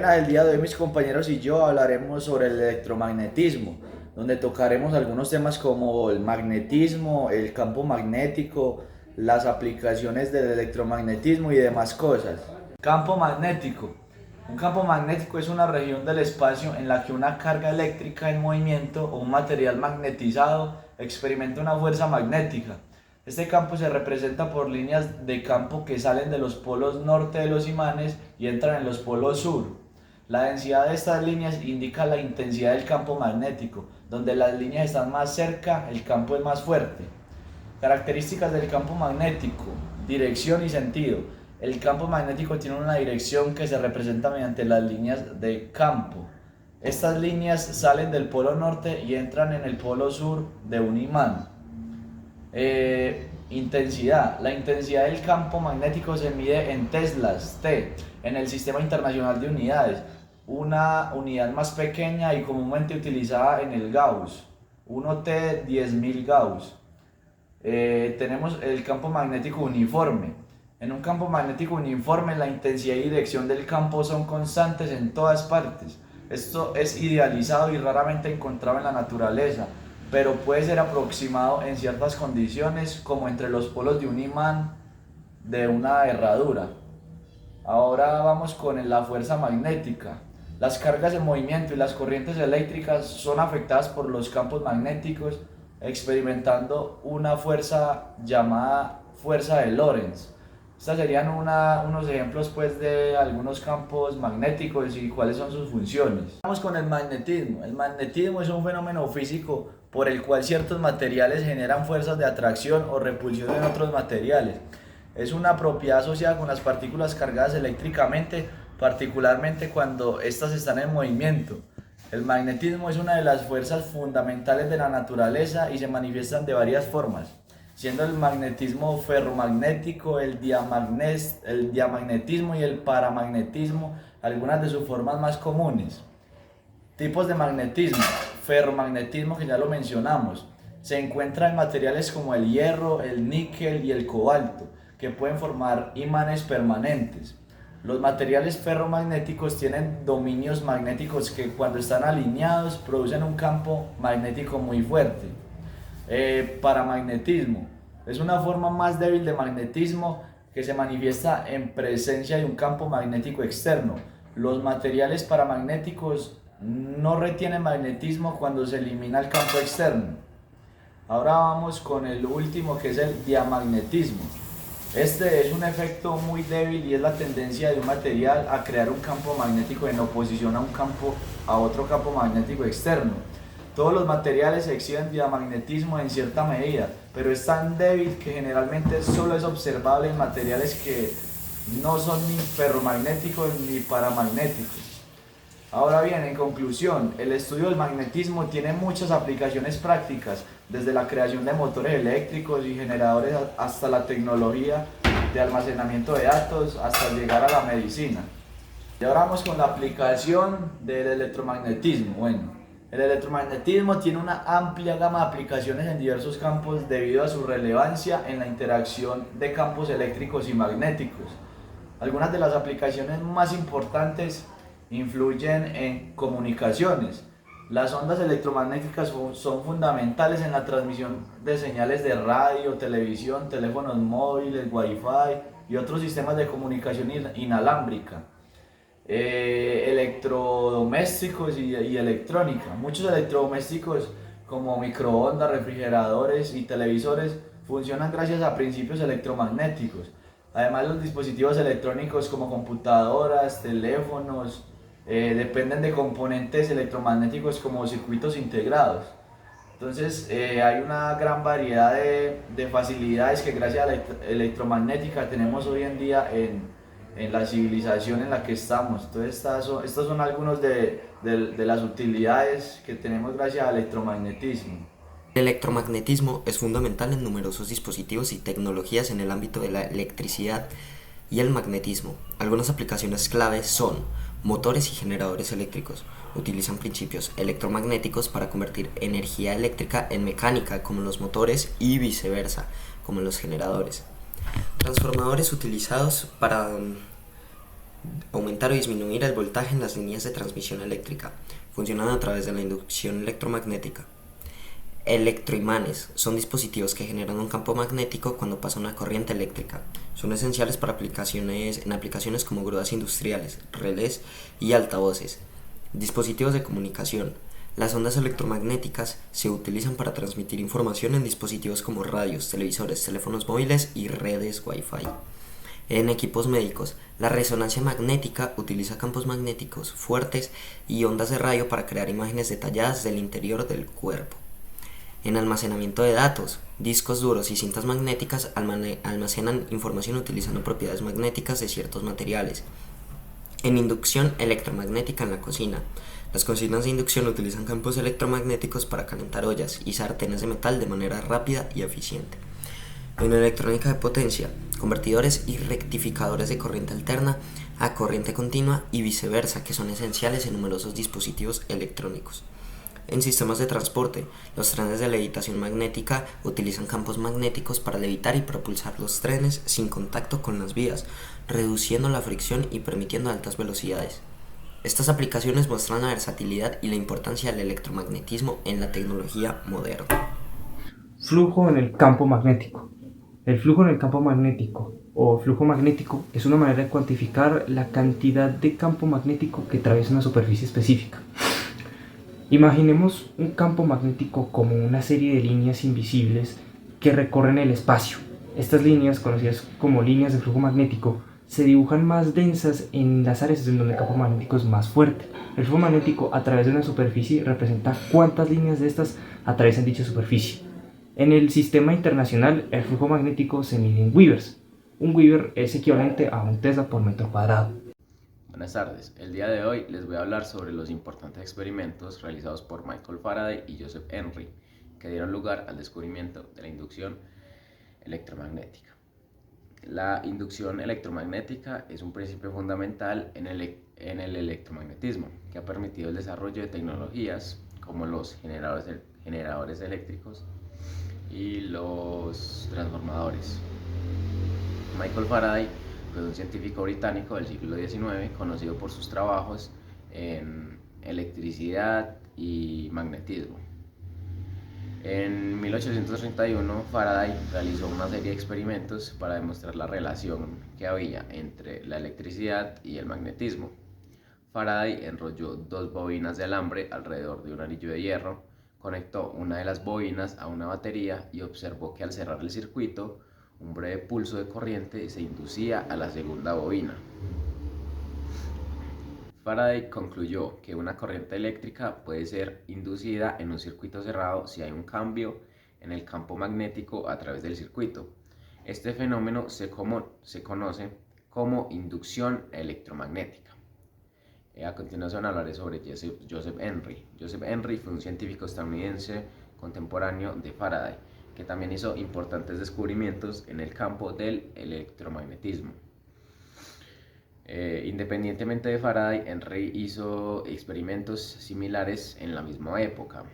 Buenas, el día de hoy mis compañeros y yo hablaremos sobre el electromagnetismo, donde tocaremos algunos temas como el magnetismo, el campo magnético, las aplicaciones del electromagnetismo y demás cosas. Campo magnético. Un campo magnético es una región del espacio en la que una carga eléctrica en movimiento o un material magnetizado experimenta una fuerza magnética. Este campo se representa por líneas de campo que salen de los polos norte de los imanes y entran en los polos sur. La densidad de estas líneas indica la intensidad del campo magnético. Donde las líneas están más cerca, el campo es más fuerte. Características del campo magnético: dirección y sentido. El campo magnético tiene una dirección que se representa mediante las líneas de campo. Estas líneas salen del polo norte y entran en el polo sur de un imán. Intensidad. La intensidad del campo magnético se mide en teslas, T, en el Sistema Internacional de Unidades, una unidad más pequeña y comúnmente utilizada en el Gauss, 1T 10.000 Gauss. Tenemos el campo magnético uniforme. En un campo magnético uniforme, la intensidad y dirección del campo son constantes en todas partes. Esto es idealizado y raramente encontrado en la naturaleza, pero puede ser aproximado en ciertas condiciones, como entre los polos de un imán de una herradura. Ahora vamos con la fuerza magnética. Las cargas en movimiento y las corrientes eléctricas son afectadas por los campos magnéticos, experimentando una fuerza llamada fuerza de Lorentz. Estos serían unos ejemplos pues, de algunos campos magnéticos y cuáles son sus funciones. Vamos con el magnetismo. El magnetismo es un fenómeno físico por el cual ciertos materiales generan fuerzas de atracción o repulsión en otros materiales. Es una propiedad asociada con las partículas cargadas eléctricamente, particularmente cuando éstas están en movimiento. El magnetismo es una de las fuerzas fundamentales de la naturaleza y se manifiestan de varias formas, siendo el magnetismo ferromagnético, el diamagnetismo y el paramagnetismo algunas de sus formas más comunes. Tipos de magnetismo: ferromagnetismo, que ya lo mencionamos, se encuentra en materiales como el hierro, el níquel y el cobalto, que pueden formar imanes permanentes. Los materiales ferromagnéticos tienen dominios magnéticos que, cuando están alineados, producen un campo magnético muy fuerte. Paramagnetismo es una forma más débil de magnetismo que se manifiesta en presencia de un campo magnético externo. Los materiales paramagnéticos no retienen magnetismo cuando se elimina el campo externo. Ahora vamos con el último, que es el diamagnetismo. Este es un efecto muy débil y es la tendencia de un material a crear un campo magnético en oposición a otro campo magnético externo. Todos los materiales exhiben diamagnetismo en cierta medida, pero es tan débil que generalmente solo es observable en materiales que no son ni ferromagnéticos ni paramagnéticos. Ahora bien, en conclusión, el estudio del magnetismo tiene muchas aplicaciones prácticas, desde la creación de motores eléctricos y generadores hasta la tecnología de almacenamiento de datos, hasta llegar a la medicina. Y ahora vamos con la aplicación del electromagnetismo. Bueno, el electromagnetismo tiene una amplia gama de aplicaciones en diversos campos debido a su relevancia en la interacción de campos eléctricos y magnéticos. Algunas de las aplicaciones más importantes influyen en comunicaciones. Las ondas electromagnéticas son fundamentales en la transmisión de señales de radio, televisión, teléfonos móviles, wifi y otros sistemas de comunicación inalámbrica. Electrodomésticos y electrónica. Muchos electrodomésticos como microondas, refrigeradores y televisores funcionan gracias a principios electromagnéticos. Además, los dispositivos electrónicos como computadoras, teléfonos, dependen de componentes electromagnéticos como circuitos integrados. Entonces hay una gran variedad de facilidades que, gracias a la electromagnética, tenemos hoy en día en la civilización en la que estamos. Entonces estos son algunos de las utilidades que tenemos gracias al electromagnetismo. El electromagnetismo es fundamental en numerosos dispositivos y tecnologías en el ámbito de la electricidad y el magnetismo. Algunas aplicaciones claves son motores y generadores eléctricos. Utilizan principios electromagnéticos para convertir energía eléctrica en mecánica, como los motores, y viceversa, como los generadores. Transformadores utilizados para aumentar o disminuir el voltaje en las líneas de transmisión eléctrica, funcionan a través de la inducción electromagnética. Electroimanes son dispositivos que generan un campo magnético cuando pasa una corriente eléctrica. Son esenciales para en aplicaciones como grúas industriales, relés y altavoces. Dispositivos de comunicación. Las ondas electromagnéticas se utilizan para transmitir información en dispositivos como radios, televisores, teléfonos móviles y redes Wi-Fi. En equipos médicos, la resonancia magnética utiliza campos magnéticos fuertes y ondas de radio para crear imágenes detalladas del interior del cuerpo. En almacenamiento de datos, discos duros y cintas magnéticas almacenan información utilizando propiedades magnéticas de ciertos materiales. En inducción electromagnética en la cocina, las cocinas de inducción utilizan campos electromagnéticos para calentar ollas y sartenes de metal de manera rápida y eficiente. En electrónica de potencia, convertidores y rectificadores de corriente alterna a corriente continua y viceversa, que son esenciales en numerosos dispositivos electrónicos. En sistemas de transporte, los trenes de levitación magnética utilizan campos magnéticos para levitar y propulsar los trenes sin contacto con las vías, reduciendo la fricción y permitiendo altas velocidades. Estas aplicaciones muestran la versatilidad y la importancia del electromagnetismo en la tecnología moderna. Flujo en el campo magnético. El flujo en el campo magnético o flujo magnético es una manera de cuantificar la cantidad de campo magnético que atraviesa una superficie específica. Imaginemos un campo magnético como una serie de líneas invisibles que recorren el espacio. Estas líneas, conocidas como líneas de flujo magnético, se dibujan más densas en las áreas en donde el campo magnético es más fuerte. El flujo magnético a través de una superficie representa cuántas líneas de estas atraviesan dicha superficie. En el sistema internacional, el flujo magnético se mide en Webers. Un Weber es equivalente a un Tesla por metro cuadrado. Buenas tardes, el día de hoy les voy a hablar sobre los importantes experimentos realizados por Michael Faraday y Joseph Henry, que dieron lugar al descubrimiento de la inducción electromagnética. La inducción electromagnética es un principio fundamental en el electromagnetismo, que ha permitido el desarrollo de tecnologías como los generadores eléctricos y los transformadores. Michael Faraday fue un científico británico del siglo XIX, conocido por sus trabajos en electricidad y magnetismo. En 1831, Faraday realizó una serie de experimentos para demostrar la relación que había entre la electricidad y el magnetismo. Faraday enrolló dos bobinas de alambre alrededor de un anillo de hierro, conectó una de las bobinas a una batería y observó que al cerrar el circuito, un breve pulso de corriente se inducía a la segunda bobina. Faraday concluyó que una corriente eléctrica puede ser inducida en un circuito cerrado si hay un cambio en el campo magnético a través del circuito. Este fenómeno se conoce como inducción electromagnética. A continuación hablaré sobre Joseph Henry. Joseph Henry fue un científico estadounidense contemporáneo de Faraday, que también hizo importantes descubrimientos en el campo del electromagnetismo. Independientemente de Faraday, Henry hizo experimentos similares en la misma época.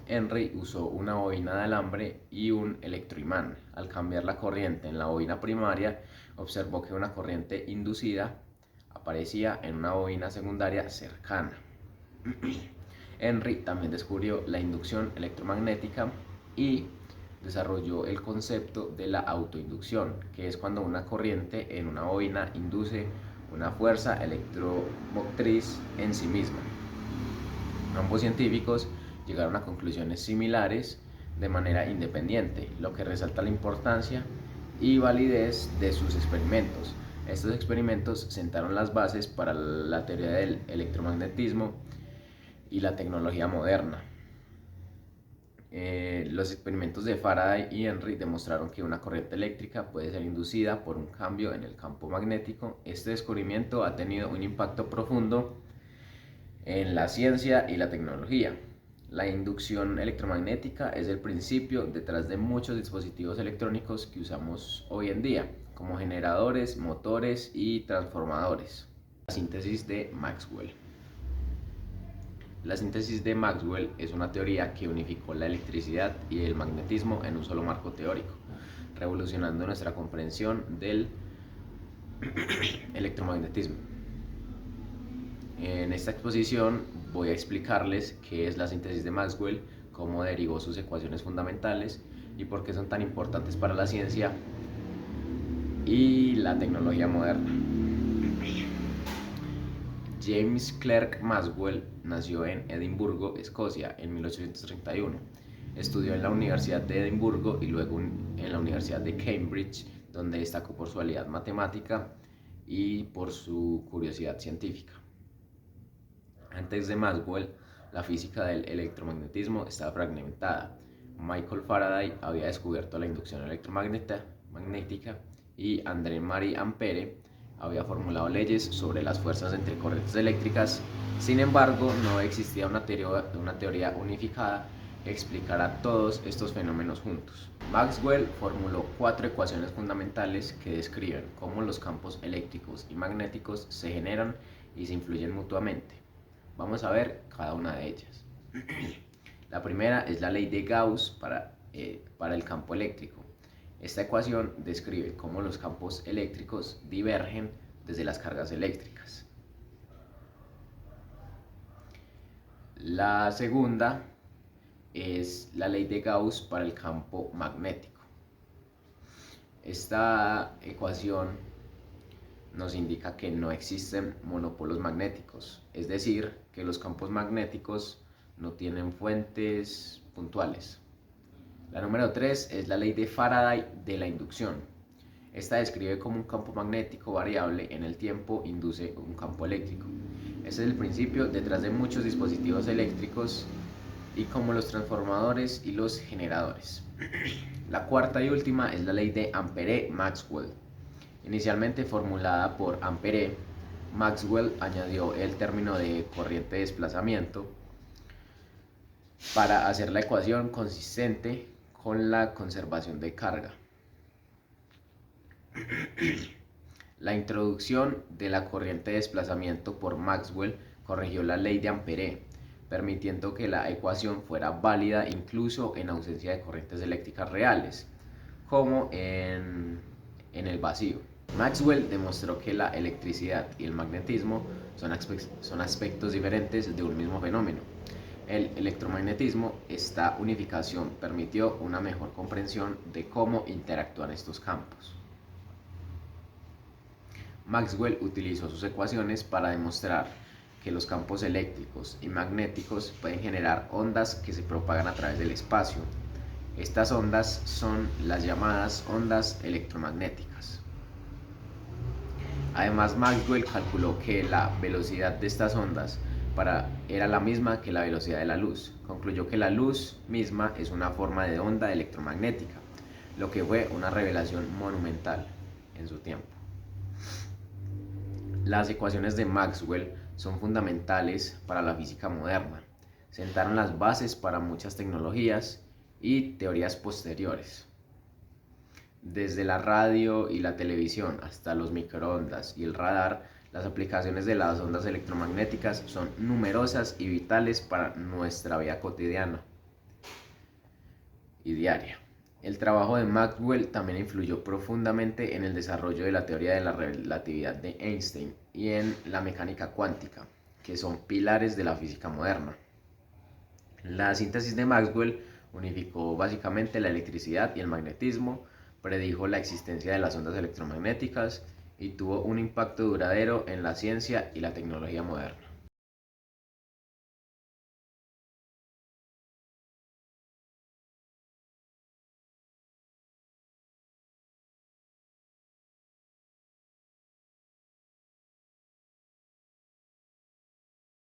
Henry usó una bobina de alambre y un electroimán. Al cambiar la corriente en la bobina primaria, observó que una corriente inducida aparecía en una bobina secundaria cercana. Henry también descubrió la inducción electromagnética y desarrolló el concepto de la autoinducción, que es cuando una corriente en una bobina induce una fuerza electromotriz en sí misma. Ambos científicos llegaron a conclusiones similares de manera independiente, lo que resalta la importancia y validez de sus experimentos. Estos experimentos sentaron las bases para la teoría del electromagnetismo y la tecnología moderna. Los experimentos de Faraday y Henry demostraron que una corriente eléctrica puede ser inducida por un cambio en el campo magnético. Este descubrimiento ha tenido un impacto profundo en la ciencia y la tecnología. La inducción electromagnética es el principio detrás de muchos dispositivos electrónicos que usamos hoy en día, como generadores, motores y transformadores. La síntesis de Maxwell. La síntesis de Maxwell es una teoría que unificó la electricidad y el magnetismo en un solo marco teórico, revolucionando nuestra comprensión del Electromagnetismo. En esta exposición voy a explicarles qué es la síntesis de Maxwell, cómo derivó sus ecuaciones fundamentales y por qué son tan importantes para la ciencia y la tecnología moderna. James Clerk Maxwell nació en Edimburgo, Escocia, en 1831. Estudió en la Universidad de Edimburgo y luego en la Universidad de Cambridge, donde destacó por su habilidad matemática y por su curiosidad científica. Antes de Maxwell, la física del electromagnetismo estaba fragmentada. Michael Faraday había descubierto la inducción electromagnética y André-Marie Ampère había formulado leyes sobre las fuerzas entre corrientes eléctricas. Sin embargo, no existía una teoría unificada que explicara todos estos fenómenos juntos. Maxwell formuló 4 ecuaciones fundamentales que describen cómo los campos eléctricos y magnéticos se generan y se influyen mutuamente. Vamos a ver cada una de ellas. La primera es la ley de Gauss para el campo eléctrico. Esta ecuación describe cómo los campos eléctricos divergen desde las cargas eléctricas. La segunda es la ley de Gauss para el campo magnético. Esta ecuación nos indica que no existen monopolos magnéticos, es decir, que los campos magnéticos no tienen fuentes puntuales. La número 3 es la ley de Faraday de la inducción. Esta describe cómo un campo magnético variable en el tiempo induce un campo eléctrico. Ese es el principio detrás de muchos dispositivos eléctricos y como los transformadores y los generadores. La cuarta y última es la ley de Ampère-Maxwell. Inicialmente formulada por Ampère, Maxwell añadió el término de corriente de desplazamiento para hacer la ecuación consistente con la conservación de carga. La introducción de la corriente de desplazamiento por Maxwell corrigió la ley de Ampère, permitiendo que la ecuación fuera válida incluso en ausencia de corrientes eléctricas reales, como en el vacío. Maxwell demostró que la electricidad y el magnetismo son aspectos diferentes de un mismo fenómeno. El electromagnetismo, esta unificación permitió una mejor comprensión de cómo interactúan estos campos. Maxwell utilizó sus ecuaciones para demostrar que los campos eléctricos y magnéticos pueden generar ondas que se propagan a través del espacio. Estas ondas son las llamadas ondas electromagnéticas. Además, Maxwell calculó que la velocidad de estas ondas era la misma que la velocidad de la luz. Concluyó que la luz misma es una forma de onda electromagnética, lo que fue una revelación monumental en su tiempo. Las ecuaciones de Maxwell son fundamentales para la física moderna. Sentaron las bases para muchas tecnologías y teorías posteriores. Desde la radio y la televisión hasta los microondas y el radar, las aplicaciones de las ondas electromagnéticas son numerosas y vitales para nuestra vida cotidiana y diaria. El trabajo de Maxwell también influyó profundamente en el desarrollo de la teoría de la relatividad de Einstein y en la mecánica cuántica, que son pilares de la física moderna. La síntesis de Maxwell unificó básicamente la electricidad y el magnetismo, predijo la existencia de las ondas electromagnéticas y tuvo un impacto duradero en la ciencia y la tecnología moderna.